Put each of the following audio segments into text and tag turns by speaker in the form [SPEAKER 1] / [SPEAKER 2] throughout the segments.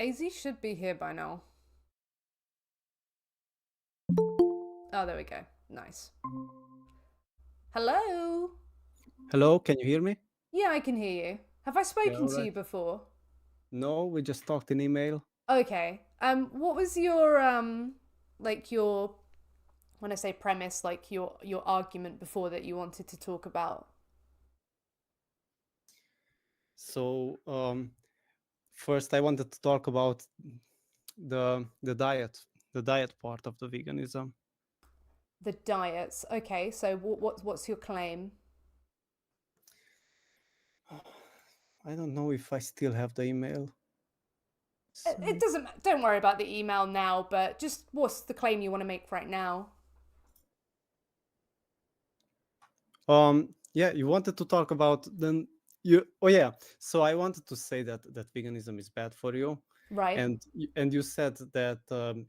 [SPEAKER 1] AZ should be here by now. Oh, there we go. Nice. Hello?
[SPEAKER 2] Hello, can you hear me?
[SPEAKER 1] Yeah, I can hear you. Have I
[SPEAKER 2] Yeah,
[SPEAKER 1] spoken
[SPEAKER 2] all
[SPEAKER 1] to
[SPEAKER 2] right.
[SPEAKER 1] you before?
[SPEAKER 2] No, we just talked in email.
[SPEAKER 1] Okay. What was your like your when I say premise, like your argument before that you wanted to talk about?
[SPEAKER 2] So, first I wanted to talk about the diet, the diet part of the veganism.
[SPEAKER 1] The diets. Okay, so what's your claim?
[SPEAKER 2] I don't know if I still have the email.
[SPEAKER 1] It
[SPEAKER 2] So,
[SPEAKER 1] doesn't. Don't worry about the email now, but just what's the claim you want to make right now?
[SPEAKER 2] yeah, you wanted to talk about then you. Oh yeah, so I wanted to say that veganism is bad for you,
[SPEAKER 1] Right.
[SPEAKER 2] and you said that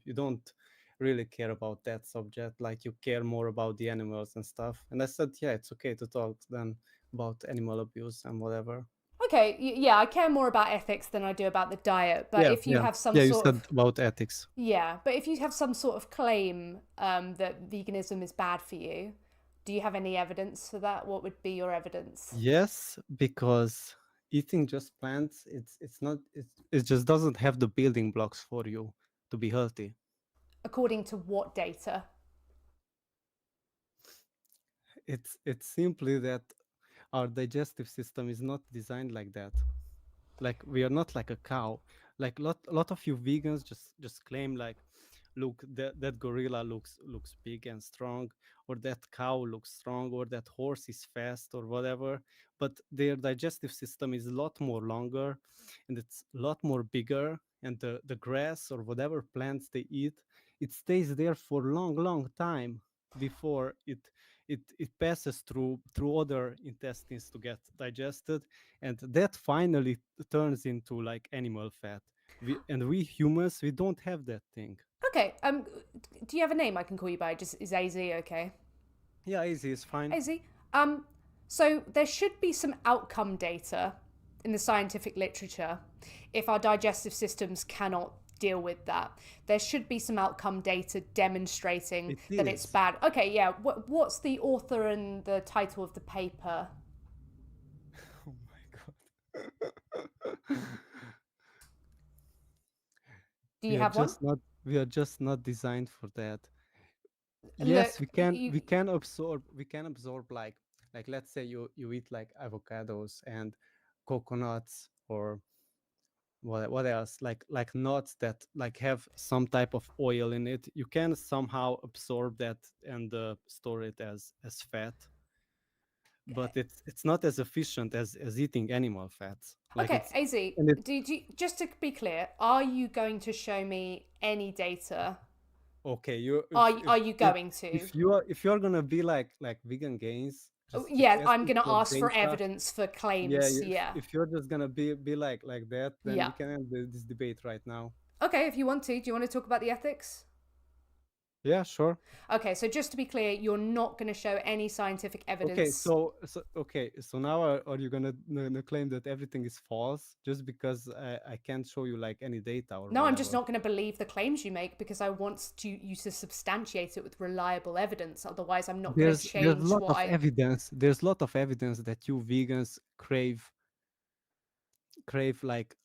[SPEAKER 2] you don't really care about that subject, like you care more about the animals and stuff. And I said, yeah, it's okay to talk then about animal abuse and whatever.
[SPEAKER 1] Okay, yeah, I care more about ethics than I do about the diet, but
[SPEAKER 2] Yeah,
[SPEAKER 1] if you
[SPEAKER 2] yeah,
[SPEAKER 1] have some
[SPEAKER 2] yeah. You
[SPEAKER 1] sort
[SPEAKER 2] said
[SPEAKER 1] of
[SPEAKER 2] about ethics.
[SPEAKER 1] yeah, but if you have some sort of claim that veganism is bad for you, do you have any evidence for that? What would be your evidence?
[SPEAKER 2] Yes, because eating just plants, it's not it just doesn't have the building blocks for you to be healthy.
[SPEAKER 1] According to what data?
[SPEAKER 2] It's simply that our digestive system is not designed like that. Like we are not like a cow. Like lot of you vegans just claim like, look, that gorilla looks big and strong, or that cow looks strong, or that horse is fast, or whatever. But their digestive system is a lot more longer, and it's a lot more bigger. And the grass or whatever plants they eat, it stays there for long time before it passes through other intestines to get digested, and that finally turns into like animal fat. We humans, we don't have that thing.
[SPEAKER 1] Okay, do you have a name I can call you by? Just is AZ okay?
[SPEAKER 2] Yeah, easy is fine.
[SPEAKER 1] AZ. Um, so there should be some outcome data in the scientific literature if our digestive systems cannot deal with that. There should be some outcome data demonstrating
[SPEAKER 2] It
[SPEAKER 1] that it's
[SPEAKER 2] is.
[SPEAKER 1] bad. Okay, yeah. What's the author and the title of the paper?
[SPEAKER 2] Oh my god.
[SPEAKER 1] Do you
[SPEAKER 2] we are
[SPEAKER 1] have one?
[SPEAKER 2] just not we are just not designed for that. Yes,
[SPEAKER 1] Look,
[SPEAKER 2] we can absorb like let's say you eat like avocados and coconuts, or what else, like nuts that like have some type of oil in it. You can somehow absorb that and store it as fat, but it's not as efficient as eating animal fats. Like
[SPEAKER 1] okay,
[SPEAKER 2] it's
[SPEAKER 1] AZ.
[SPEAKER 2] and it
[SPEAKER 1] Just to be clear, are you going to show me any data?
[SPEAKER 2] okay. You
[SPEAKER 1] Are you going to?
[SPEAKER 2] if you're gonna be like vegan gains,
[SPEAKER 1] Oh,
[SPEAKER 2] just
[SPEAKER 1] yeah, I'm
[SPEAKER 2] asking
[SPEAKER 1] gonna
[SPEAKER 2] for
[SPEAKER 1] ask for
[SPEAKER 2] data.
[SPEAKER 1] evidence for
[SPEAKER 2] Yeah,
[SPEAKER 1] claims. Yeah,
[SPEAKER 2] if you're just gonna be like that, then
[SPEAKER 1] yeah.
[SPEAKER 2] we can end this debate right now.
[SPEAKER 1] Okay, if you want to, do you want to talk about the ethics?
[SPEAKER 2] Yeah, sure.
[SPEAKER 1] Okay, so just to be clear, you're not going to show any scientific
[SPEAKER 2] Okay,
[SPEAKER 1] evidence.
[SPEAKER 2] so now are you gonna claim that everything is false just because I can't show you like any data or
[SPEAKER 1] No, I'm just
[SPEAKER 2] whatever?
[SPEAKER 1] not going to believe the claims you make because I want you to substantiate it with reliable evidence. Otherwise, I'm not going to
[SPEAKER 2] There's a
[SPEAKER 1] change
[SPEAKER 2] lot
[SPEAKER 1] what
[SPEAKER 2] of
[SPEAKER 1] I.
[SPEAKER 2] evidence. There's a lot of evidence that you vegans crave like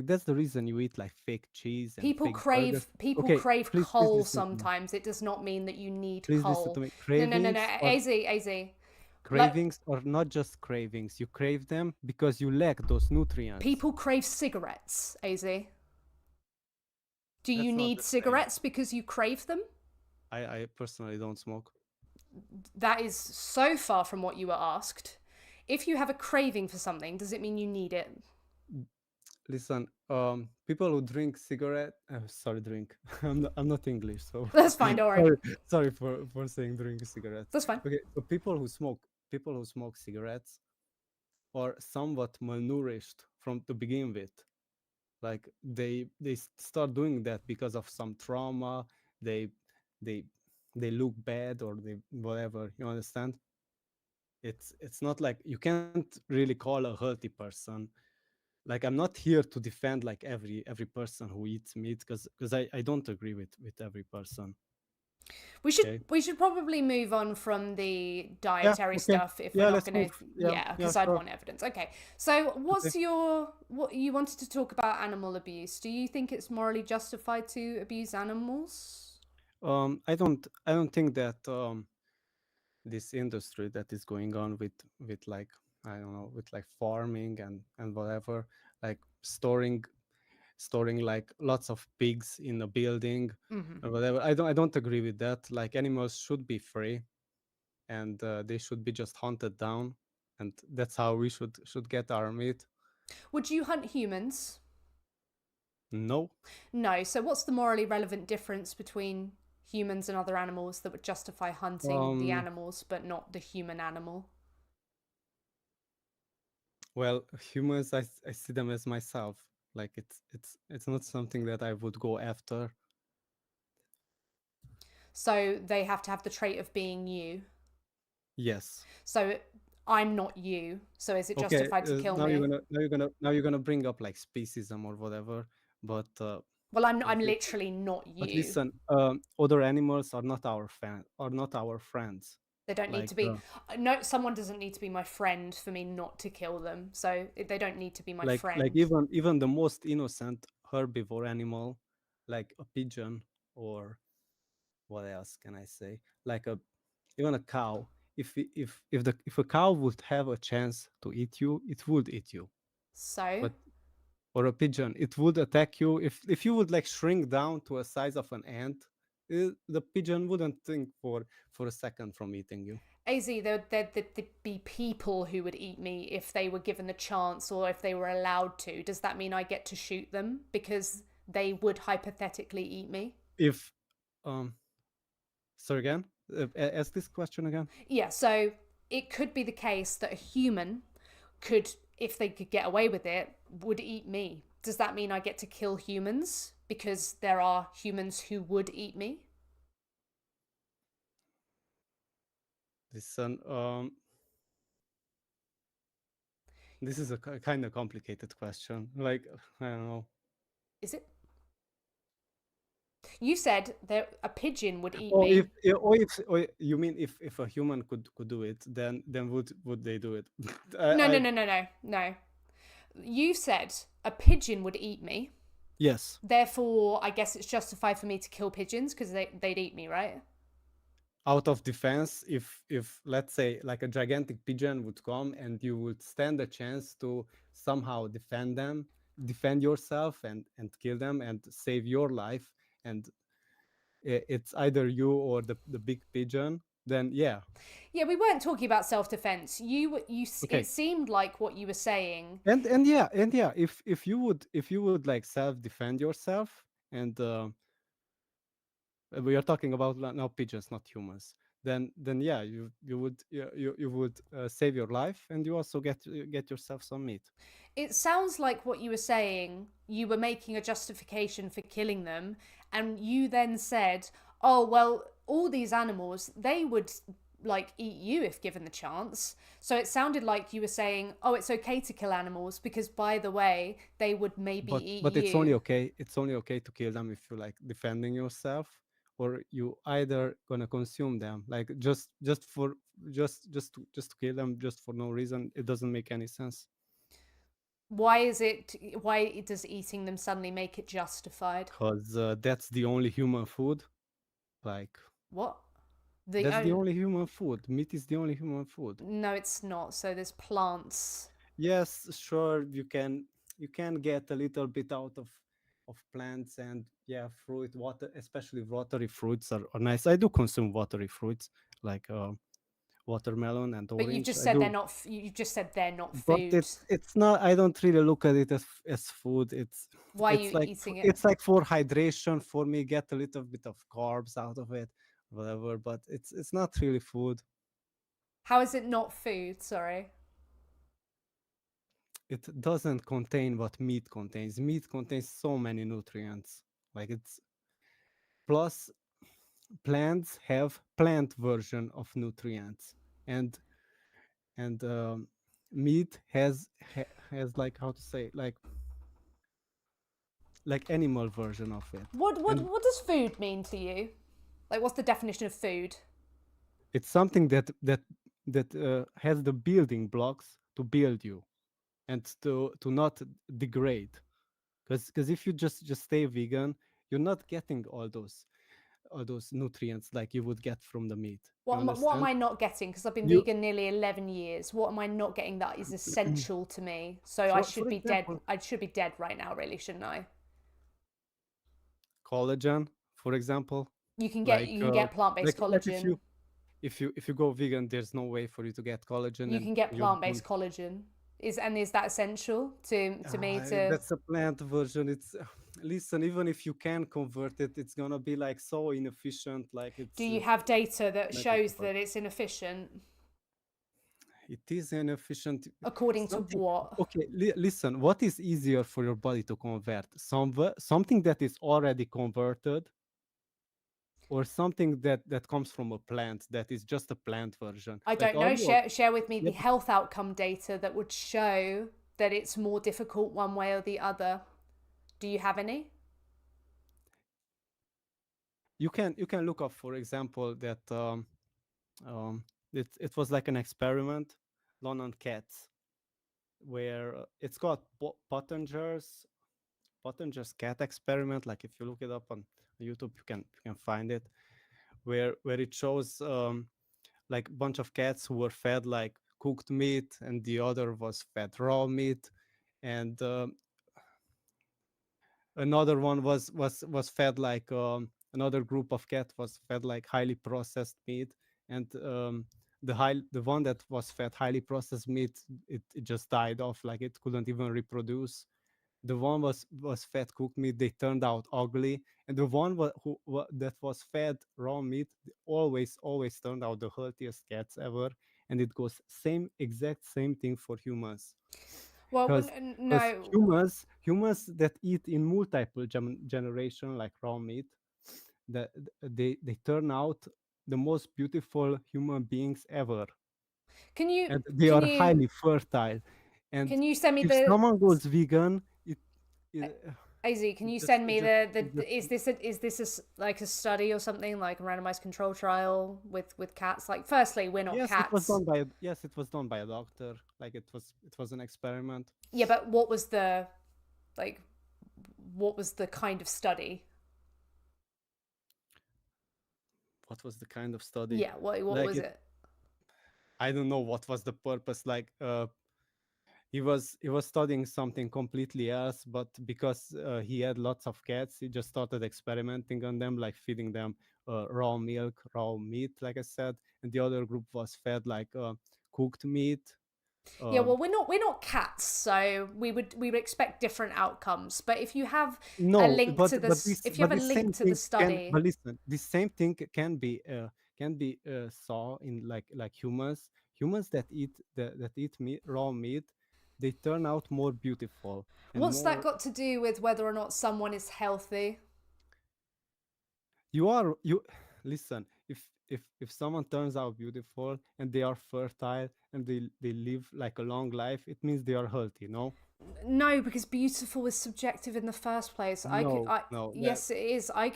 [SPEAKER 2] that's the reason you eat like fake cheese and fake burgers.
[SPEAKER 1] People
[SPEAKER 2] Okay,
[SPEAKER 1] crave
[SPEAKER 2] please
[SPEAKER 1] coal
[SPEAKER 2] listen to me.
[SPEAKER 1] sometimes. It does not mean that you need
[SPEAKER 2] Please listen
[SPEAKER 1] coal.
[SPEAKER 2] to me.
[SPEAKER 1] No.
[SPEAKER 2] Cravings or
[SPEAKER 1] Az. Like
[SPEAKER 2] cravings or not just cravings. You crave them because you lack those nutrients.
[SPEAKER 1] people crave cigarettes. Az. Do you
[SPEAKER 2] That's not
[SPEAKER 1] need
[SPEAKER 2] the same.
[SPEAKER 1] cigarettes because you crave them?
[SPEAKER 2] I personally don't smoke.
[SPEAKER 1] That is so far from what you were asked. If you have a craving for something, does it mean you need it?
[SPEAKER 2] Listen, people who drink cigarette, sorry, drink. I'm not English, so
[SPEAKER 1] That's fine, don't worry.
[SPEAKER 2] sorry for saying drink cigarettes.
[SPEAKER 1] That's fine.
[SPEAKER 2] Okay, so people who smoke cigarettes are somewhat malnourished from to begin with. Like they start doing that because of some trauma. They they they look bad or they whatever. You understand? It's not like you can't really call a healthy person like I'm not here to defend like every person who eats meat, because I don't agree with every person.
[SPEAKER 1] We should
[SPEAKER 2] Okay.
[SPEAKER 1] we should probably move on from the
[SPEAKER 2] Yeah.
[SPEAKER 1] dietary
[SPEAKER 2] Okay.
[SPEAKER 1] stuff if we're
[SPEAKER 2] Yeah.
[SPEAKER 1] not
[SPEAKER 2] Let's
[SPEAKER 1] going
[SPEAKER 2] move.
[SPEAKER 1] to.
[SPEAKER 2] Yeah.
[SPEAKER 1] Yeah,
[SPEAKER 2] Yeah.
[SPEAKER 1] because I'd
[SPEAKER 2] Sure.
[SPEAKER 1] want evidence. Okay, so
[SPEAKER 2] Okay.
[SPEAKER 1] what you wanted to talk about animal abuse? Do you think it's morally justified to abuse animals?
[SPEAKER 2] I don't think that this industry that is going on with like, I don't know, with like farming and whatever, like storing like lots of pigs in a building
[SPEAKER 1] Hmm.
[SPEAKER 2] or whatever. I don't agree with that. Like animals should be free, and they should be just hunted down, and that's how we should get our meat.
[SPEAKER 1] Would you hunt humans?
[SPEAKER 2] No.
[SPEAKER 1] No. So what's the morally relevant difference between humans and other animals that would justify hunting the
[SPEAKER 2] um
[SPEAKER 1] animals but not the human animal?
[SPEAKER 2] well, humans, I see them as myself. Like it's not something that I would go after.
[SPEAKER 1] So they have to have the trait of being you.
[SPEAKER 2] Yes.
[SPEAKER 1] So I'm not you. So is it
[SPEAKER 2] Okay,
[SPEAKER 1] justified to kill
[SPEAKER 2] now you're
[SPEAKER 1] me?
[SPEAKER 2] gonna bring up like speciesism or whatever, but
[SPEAKER 1] Well, I'm
[SPEAKER 2] but, li-
[SPEAKER 1] literally not
[SPEAKER 2] but
[SPEAKER 1] you.
[SPEAKER 2] listen, other animals are not our friends.
[SPEAKER 1] They don't need
[SPEAKER 2] Like
[SPEAKER 1] to be. No, someone doesn't need to be my friend for me not to kill them. So they don't need to be my
[SPEAKER 2] like
[SPEAKER 1] friend.
[SPEAKER 2] even the most innocent herbivore animal, like a pigeon, or what else can I say? Like a even a cow. If a cow would have a chance to eat you, it would eat you.
[SPEAKER 1] So,
[SPEAKER 2] But or a pigeon, it would attack you if you would like shrink down to a size of an ant. The pigeon wouldn't think for a second from eating you.
[SPEAKER 1] AZ, there'd be people who would eat me if they were given the chance or if they were allowed to. Does that mean I get to shoot them because they would hypothetically eat me?
[SPEAKER 2] If um sorry again, ask this question again.
[SPEAKER 1] Yeah, so it could be the case that a human could, if they could get away with it, would eat me. Does that mean I get to kill humans because there are humans who would eat me?
[SPEAKER 2] Listen, this is a kind of complicated question. Like, I don't know.
[SPEAKER 1] Is it? You said that a pigeon would eat
[SPEAKER 2] Or if
[SPEAKER 1] me.
[SPEAKER 2] or you mean if a human could do it, then would they do it?
[SPEAKER 1] No, no,
[SPEAKER 2] I
[SPEAKER 1] no, no, no, no. You said a pigeon would eat me.
[SPEAKER 2] Yes.
[SPEAKER 1] Therefore, I guess it's justified for me to kill pigeons because they'd eat me, right?
[SPEAKER 2] Out of defense, if let's say like a gigantic pigeon would come and you would stand a chance to somehow defend yourself and kill them and save your life, and it's either you or the big pigeon, then yeah.
[SPEAKER 1] Yeah, we weren't talking about self-defense. It
[SPEAKER 2] Okay.
[SPEAKER 1] seemed like what you were saying.
[SPEAKER 2] And yeah, if you would like self defend yourself, and we are talking about now pigeons, not humans, then yeah, you would save your life, and you also get yourself some meat.
[SPEAKER 1] It sounds like what you were saying, you were making a justification for killing them, and you then said, oh, well, all these animals, they would like eat you if given the chance. So it sounded like you were saying, oh, it's okay to kill animals because, by the way, they would maybe eat
[SPEAKER 2] But
[SPEAKER 1] you.
[SPEAKER 2] it's only okay to kill them if you like defending yourself, or you either gonna consume them, like just to kill them just for no reason. It doesn't make any sense.
[SPEAKER 1] Why does eating them suddenly make it justified?
[SPEAKER 2] Because that's the only human food. Like,
[SPEAKER 1] What? The
[SPEAKER 2] that's the only human food. Meat is the only human food.
[SPEAKER 1] No, it's not. So there's plants.
[SPEAKER 2] Yes, sure, you can get a little bit out of plants, and yeah, fruit, water, especially watery fruits are nice. I do consume watery fruits, like watermelon and
[SPEAKER 1] But you've
[SPEAKER 2] orange.
[SPEAKER 1] just
[SPEAKER 2] I
[SPEAKER 1] said they're
[SPEAKER 2] do.
[SPEAKER 1] not. You just said they're not
[SPEAKER 2] But
[SPEAKER 1] food.
[SPEAKER 2] it's not, I don't really look at it as food. it's
[SPEAKER 1] Why are
[SPEAKER 2] it's
[SPEAKER 1] you
[SPEAKER 2] like
[SPEAKER 1] eating it?
[SPEAKER 2] it's like for hydration for me, get a little bit of carbs out of it, whatever, but it's not really food.
[SPEAKER 1] How is it not food? Sorry.
[SPEAKER 2] It doesn't contain what meat contains. Meat contains so many nutrients. Like, it's plus plants have plant version of nutrients, and and meat has like, how to say, like animal version of it, and
[SPEAKER 1] What does food mean to you? Like, what's the definition of food?
[SPEAKER 2] it's something that has the building blocks to build you and to not degrade. Because if you just stay vegan, you're not getting all those nutrients like you would get from the meat. You
[SPEAKER 1] What am
[SPEAKER 2] understand?
[SPEAKER 1] I not getting? Because I've been
[SPEAKER 2] You
[SPEAKER 1] vegan nearly 11 years. What am I not getting that is essential to me? So
[SPEAKER 2] for example,
[SPEAKER 1] I should be dead right now, really, shouldn't I?
[SPEAKER 2] collagen, for example,
[SPEAKER 1] You can get plant based
[SPEAKER 2] like if
[SPEAKER 1] collagen.
[SPEAKER 2] you if you go vegan, there's no way for you to get collagen,
[SPEAKER 1] You
[SPEAKER 2] and
[SPEAKER 1] can get
[SPEAKER 2] you're
[SPEAKER 1] plant
[SPEAKER 2] going.
[SPEAKER 1] based collagen. Is that essential to me to?
[SPEAKER 2] That's a plant version. It's listen, even if you can convert it, it's gonna be like so inefficient. Like
[SPEAKER 1] Do
[SPEAKER 2] it's
[SPEAKER 1] you have data that
[SPEAKER 2] never
[SPEAKER 1] shows
[SPEAKER 2] work.
[SPEAKER 1] that it's inefficient?
[SPEAKER 2] It is inefficient.
[SPEAKER 1] According to
[SPEAKER 2] Something.
[SPEAKER 1] what?
[SPEAKER 2] Okay, listen. What is easier for your body to convert? Something that is already converted, or something that comes from a plant that is just a plant version.
[SPEAKER 1] I
[SPEAKER 2] Like
[SPEAKER 1] don't
[SPEAKER 2] are
[SPEAKER 1] know.
[SPEAKER 2] you?
[SPEAKER 1] Share with me the
[SPEAKER 2] Yep.
[SPEAKER 1] health outcome data that would show that it's more difficult one way or the other. Do you have any?
[SPEAKER 2] You can look up, for example, that um, it was like an experiment done on cats where it's called Pottinger's cat experiment. Like if you look it up on YouTube, you can find it where it shows like a bunch of cats who were fed like cooked meat and the other was fed raw meat, and another one was fed like another group of cat was fed like highly processed meat, and the one that was fed highly processed meat, it just died off, like it couldn't even reproduce. The one was fed cooked meat, they turned out ugly, and the one that was fed raw meat always turned out the healthiest cats ever. And it goes exact same thing for humans,
[SPEAKER 1] Well,
[SPEAKER 2] because
[SPEAKER 1] no.
[SPEAKER 2] humans that eat in multiple generation like raw meat, that they turn out the most beautiful human beings ever, and they
[SPEAKER 1] Can
[SPEAKER 2] are
[SPEAKER 1] you
[SPEAKER 2] highly fertile. And
[SPEAKER 1] send me
[SPEAKER 2] if
[SPEAKER 1] the
[SPEAKER 2] someone goes vegan, it,
[SPEAKER 1] Az? Can you
[SPEAKER 2] just
[SPEAKER 1] send
[SPEAKER 2] it
[SPEAKER 1] me
[SPEAKER 2] just
[SPEAKER 1] the
[SPEAKER 2] it just
[SPEAKER 1] is this like a study or something, like a randomized control trial with cats? Like, firstly, we're not cats.
[SPEAKER 2] yes, it was done by a doctor. Like it was an experiment.
[SPEAKER 1] Yeah, but what was the like what was the kind of study?
[SPEAKER 2] What was the kind of study?
[SPEAKER 1] Yeah, what
[SPEAKER 2] Like
[SPEAKER 1] was
[SPEAKER 2] it
[SPEAKER 1] it?
[SPEAKER 2] I don't know what was the purpose. Like he was studying something completely else, but because he had lots of cats, he just started experimenting on them, like feeding them raw milk, raw meat, like I said, and the other group was fed like cooked meat.
[SPEAKER 1] Yeah,
[SPEAKER 2] uh,
[SPEAKER 1] well, we're not cats, so we would expect different outcomes. But if you have a
[SPEAKER 2] no,
[SPEAKER 1] link to this, if you have a
[SPEAKER 2] this
[SPEAKER 1] link
[SPEAKER 2] same
[SPEAKER 1] to the
[SPEAKER 2] thing can but
[SPEAKER 1] study,
[SPEAKER 2] listen, this same thing can be saw in like humans that eat meat, raw meat. They turn out more beautiful and
[SPEAKER 1] what's that
[SPEAKER 2] more.
[SPEAKER 1] got to do with whether or not someone is healthy?
[SPEAKER 2] You listen, if someone turns out beautiful and they are fertile and they live like a long life, it means they are healthy, no?
[SPEAKER 1] No, because beautiful is subjective in the first place.
[SPEAKER 2] No, no, that
[SPEAKER 1] Yes, it is. I'm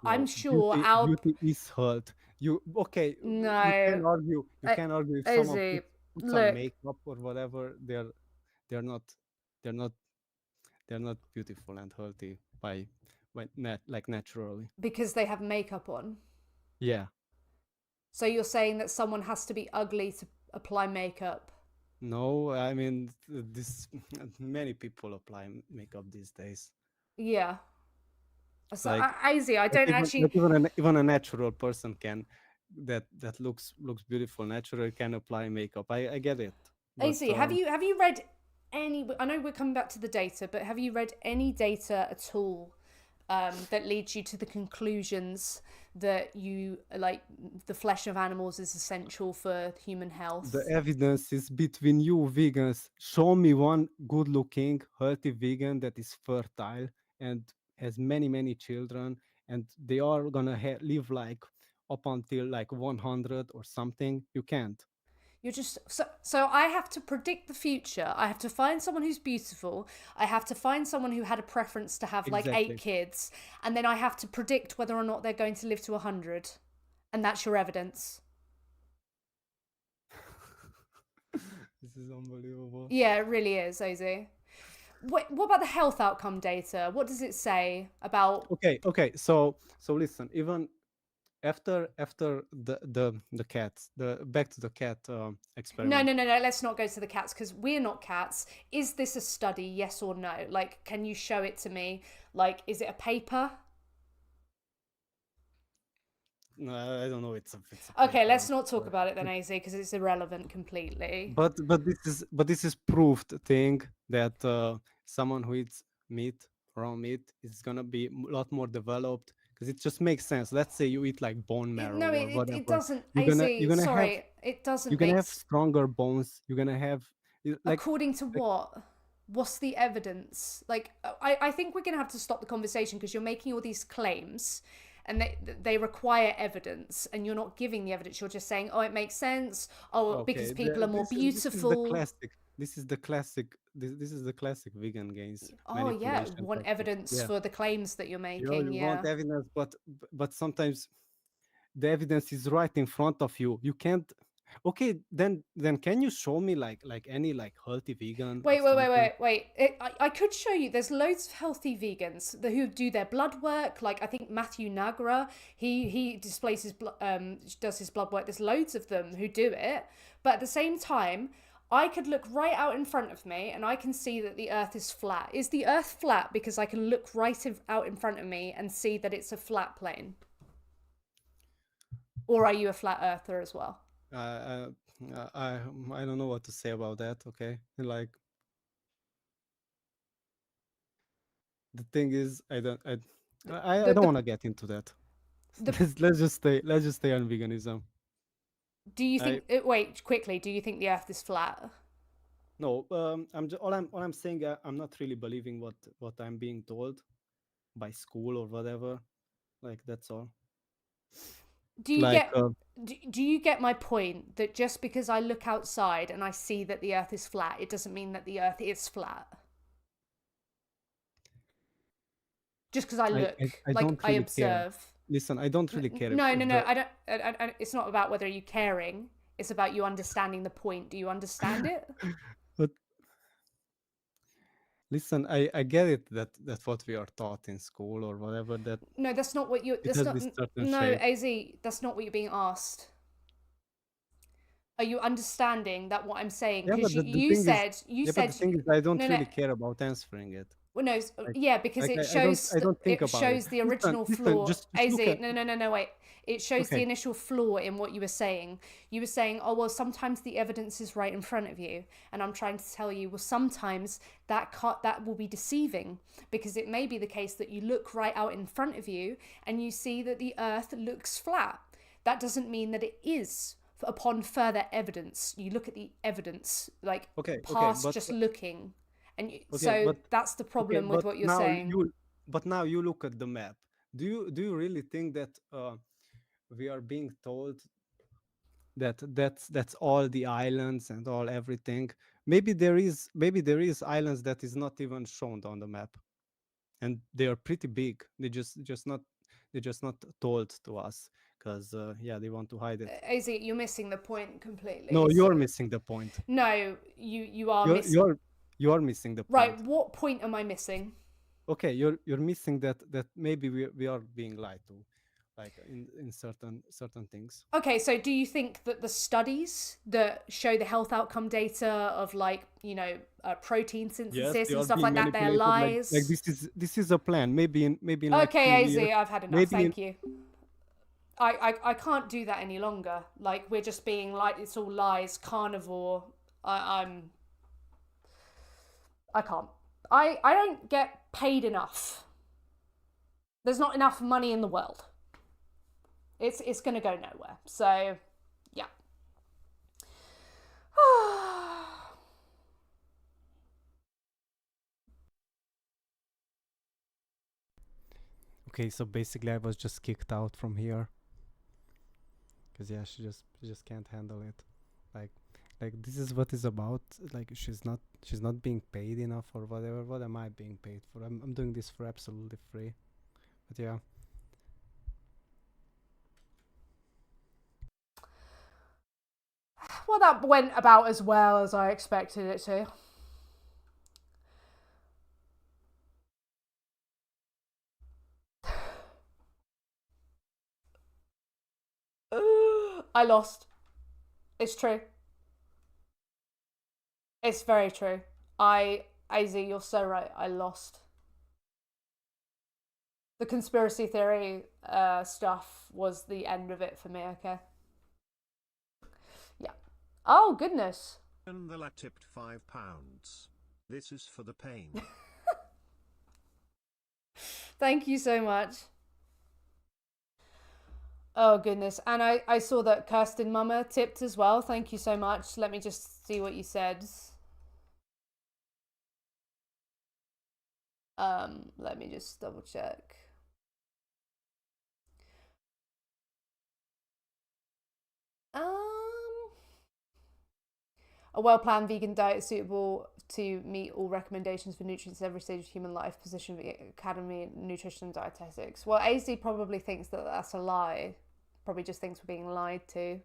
[SPEAKER 2] no.
[SPEAKER 1] sure our
[SPEAKER 2] Beauty is health. You okay, you
[SPEAKER 1] no,
[SPEAKER 2] can argue,
[SPEAKER 1] uh,
[SPEAKER 2] if someone
[SPEAKER 1] Izzy,
[SPEAKER 2] puts on
[SPEAKER 1] look,
[SPEAKER 2] makeup or whatever, they're not they're not they're not beautiful and healthy by like naturally.
[SPEAKER 1] because they have makeup on.
[SPEAKER 2] Yeah.
[SPEAKER 1] So you're saying that someone has to be ugly to apply makeup?
[SPEAKER 2] No, I mean this many people apply makeup these days.
[SPEAKER 1] Yeah. So,
[SPEAKER 2] Like
[SPEAKER 1] Izzy, I don't
[SPEAKER 2] like
[SPEAKER 1] actually.
[SPEAKER 2] even a natural person can that looks beautiful naturally can apply makeup. I get it, but
[SPEAKER 1] AC, have you read any? I know we're coming back to the data, but have you read any data at all that leads you to the conclusions that you like the flesh of animals is essential for human
[SPEAKER 2] the
[SPEAKER 1] health?
[SPEAKER 2] evidence is between you vegans. Show me one good looking, healthy vegan that is fertile and has many children, and they are gonna live like up until like 100 or something. You can't.
[SPEAKER 1] You're just so I have to predict the future. I have to find someone who's beautiful. I have to find someone who had a preference to have like 8
[SPEAKER 2] Exactly.
[SPEAKER 1] kids, and then I have to predict whether or not they're going to live to 100. And that's your evidence.
[SPEAKER 2] This is unbelievable.
[SPEAKER 1] Yeah, it really is, Ozzy. What about the health outcome data? What does it say about?
[SPEAKER 2] Okay. So listen, even after the cats, the back to the cat
[SPEAKER 1] No,
[SPEAKER 2] experiment.
[SPEAKER 1] no, no, no. Let's not go to the cats because we're not cats. Is this a study? Yes or no? Like, can you show it to me? Like, is it a paper?
[SPEAKER 2] No, I don't know. It's a
[SPEAKER 1] Okay,
[SPEAKER 2] paper.
[SPEAKER 1] let's not talk about it then, AZ, because it's irrelevant completely.
[SPEAKER 2] But this is proved thing that someone who eats meat, raw meat, is gonna be a lot more developed because it just makes sense. Let's say you eat like bone marrow
[SPEAKER 1] No,
[SPEAKER 2] or
[SPEAKER 1] it
[SPEAKER 2] whatever.
[SPEAKER 1] doesn't.
[SPEAKER 2] You're
[SPEAKER 1] Az,
[SPEAKER 2] gonna you're gonna have
[SPEAKER 1] sorry, it
[SPEAKER 2] you're
[SPEAKER 1] doesn't
[SPEAKER 2] gonna
[SPEAKER 1] make.
[SPEAKER 2] have stronger bones. You're gonna have
[SPEAKER 1] According to
[SPEAKER 2] like
[SPEAKER 1] what? What's the evidence? Like, I think we're gonna have to stop the conversation because you're making all these claims, and they require evidence, and you're not giving the evidence. You're just saying, oh, it makes sense. Oh, because
[SPEAKER 2] okay.
[SPEAKER 1] people are more
[SPEAKER 2] This is the
[SPEAKER 1] beautiful.
[SPEAKER 2] classic. This is the classic vegan gains
[SPEAKER 1] Oh yeah,
[SPEAKER 2] manipulation
[SPEAKER 1] want
[SPEAKER 2] tactic.
[SPEAKER 1] evidence
[SPEAKER 2] Yeah,
[SPEAKER 1] for the claims that you're
[SPEAKER 2] you
[SPEAKER 1] making.
[SPEAKER 2] you want
[SPEAKER 1] Yeah.
[SPEAKER 2] evidence, but sometimes the evidence is right in front of you. You can't. Okay, then can you show me like any like healthy vegan or something?
[SPEAKER 1] Wait. I could show you. There's loads of healthy vegans who do their blood work. Like I think Matthew Nagra, he displays his does his blood work. There's loads of them who do it. But at the same time, I could look right out in front of me and I can see that the Earth is flat. Is the Earth flat because I can look out in front of me and see that it's a flat plane? Or are you a flat earther as well?
[SPEAKER 2] Uh, I don't know what to say about that. Okay, like the thing is, I don't
[SPEAKER 1] The
[SPEAKER 2] want to get into that.
[SPEAKER 1] the
[SPEAKER 2] Let's just stay on veganism.
[SPEAKER 1] do you
[SPEAKER 2] I
[SPEAKER 1] think wait, quickly, do you think the Earth is flat?
[SPEAKER 2] No, all I'm saying. I'm not really believing what I'm being told by school or whatever. Like that's all.
[SPEAKER 1] Do you
[SPEAKER 2] Like
[SPEAKER 1] get do you get my point that just because I look outside and I see that the Earth is flat, it doesn't mean that the Earth is flat? Just because I look,
[SPEAKER 2] I
[SPEAKER 1] like
[SPEAKER 2] don't
[SPEAKER 1] I
[SPEAKER 2] really care.
[SPEAKER 1] observe.
[SPEAKER 2] Listen, I don't really care
[SPEAKER 1] No, no,
[SPEAKER 2] if
[SPEAKER 1] no.
[SPEAKER 2] the
[SPEAKER 1] I don't. It's not about whether you caring. It's about you understanding the point. Do you understand it?
[SPEAKER 2] but listen, I get it that what we are taught in school or whatever, that
[SPEAKER 1] No, that's not what you.
[SPEAKER 2] it
[SPEAKER 1] That's
[SPEAKER 2] has
[SPEAKER 1] not.
[SPEAKER 2] this certain
[SPEAKER 1] No,
[SPEAKER 2] shape.
[SPEAKER 1] Az. That's not what you're being asked. Are you understanding that what I'm saying?
[SPEAKER 2] Yeah,
[SPEAKER 1] Because
[SPEAKER 2] but the
[SPEAKER 1] you
[SPEAKER 2] thing is,
[SPEAKER 1] said you
[SPEAKER 2] yeah, but the
[SPEAKER 1] said
[SPEAKER 2] thing is, I don't
[SPEAKER 1] no, no.
[SPEAKER 2] really care about answering it.
[SPEAKER 1] Well, no,
[SPEAKER 2] Like,
[SPEAKER 1] yeah, because
[SPEAKER 2] like
[SPEAKER 1] it
[SPEAKER 2] I don't
[SPEAKER 1] shows
[SPEAKER 2] I don't think
[SPEAKER 1] it
[SPEAKER 2] about it.
[SPEAKER 1] shows the
[SPEAKER 2] Listen,
[SPEAKER 1] original
[SPEAKER 2] listen,
[SPEAKER 1] flaw.
[SPEAKER 2] just
[SPEAKER 1] Az,
[SPEAKER 2] look at.
[SPEAKER 1] no, wait. It shows the
[SPEAKER 2] Okay,
[SPEAKER 1] initial flaw in what you were saying. You were saying, oh well, sometimes the evidence is right in front of you, and I'm trying to tell you, well, sometimes that will be deceiving because it may be the case that you look right out in front of you and you see that the Earth looks flat. That doesn't mean that it is. Upon further evidence, you look at the evidence like
[SPEAKER 2] okay,
[SPEAKER 1] past just looking, and
[SPEAKER 2] okay,
[SPEAKER 1] so
[SPEAKER 2] but
[SPEAKER 1] that's the
[SPEAKER 2] okay,
[SPEAKER 1] problem with
[SPEAKER 2] but
[SPEAKER 1] what you're
[SPEAKER 2] now
[SPEAKER 1] saying.
[SPEAKER 2] you look at the map. Do you really think that we are being told that that's all the islands and all everything? Maybe there is islands that is not even shown on the map, and they are pretty big. They're just not told to us because yeah, they want to hide it.
[SPEAKER 1] Az, you're missing the point completely.
[SPEAKER 2] No,
[SPEAKER 1] So
[SPEAKER 2] you're missing the point.
[SPEAKER 1] no, you are
[SPEAKER 2] You're
[SPEAKER 1] miss.
[SPEAKER 2] you're you're missing the
[SPEAKER 1] Right,
[SPEAKER 2] point.
[SPEAKER 1] what point am I missing?
[SPEAKER 2] Okay, you're missing that maybe we are being lied to, like in certain things.
[SPEAKER 1] Okay, so do you think that the studies that show the health outcome data of like protein
[SPEAKER 2] Yes,
[SPEAKER 1] synthesis
[SPEAKER 2] they
[SPEAKER 1] and
[SPEAKER 2] are
[SPEAKER 1] stuff
[SPEAKER 2] being
[SPEAKER 1] like that, they're
[SPEAKER 2] manipulated. Like
[SPEAKER 1] lies?
[SPEAKER 2] this is a plan. Maybe in like few
[SPEAKER 1] Okay, Az,
[SPEAKER 2] years,
[SPEAKER 1] I've had enough.
[SPEAKER 2] maybe in.
[SPEAKER 1] Thank you. I can't do that any longer. Like we're just being like it's all lies, carnivore. I'm I can't. I don't get paid enough. There's not enough money in the world. It's gonna go nowhere. So yeah.
[SPEAKER 2] Okay, so basically, I was just kicked out from here because yeah, she just can't handle it. Like Like this is what is about. Like she's not being paid enough or whatever. What am I being paid for? I'm doing this for absolutely free. But yeah.
[SPEAKER 1] Well, that went about as well as I expected it to. I lost. It's true. It's very true. AZ, you're so right. I lost. The conspiracy theory stuff was the end of it for me, okay? Yeah. Oh, goodness.
[SPEAKER 3] And the lad tipped £5. This is for the pain.
[SPEAKER 1] Thank you so much. Oh, goodness. And I saw that Kirsten Mama tipped as well. Thank you so much. Let me just see what you said. Let me just double check. A well-planned vegan diet suitable to meet all recommendations for nutrients at every stage of human life. Position of the Academy Nutrition and Dietetics. Well, AZ probably thinks that that's a lie. Probably just thinks we're being lied to.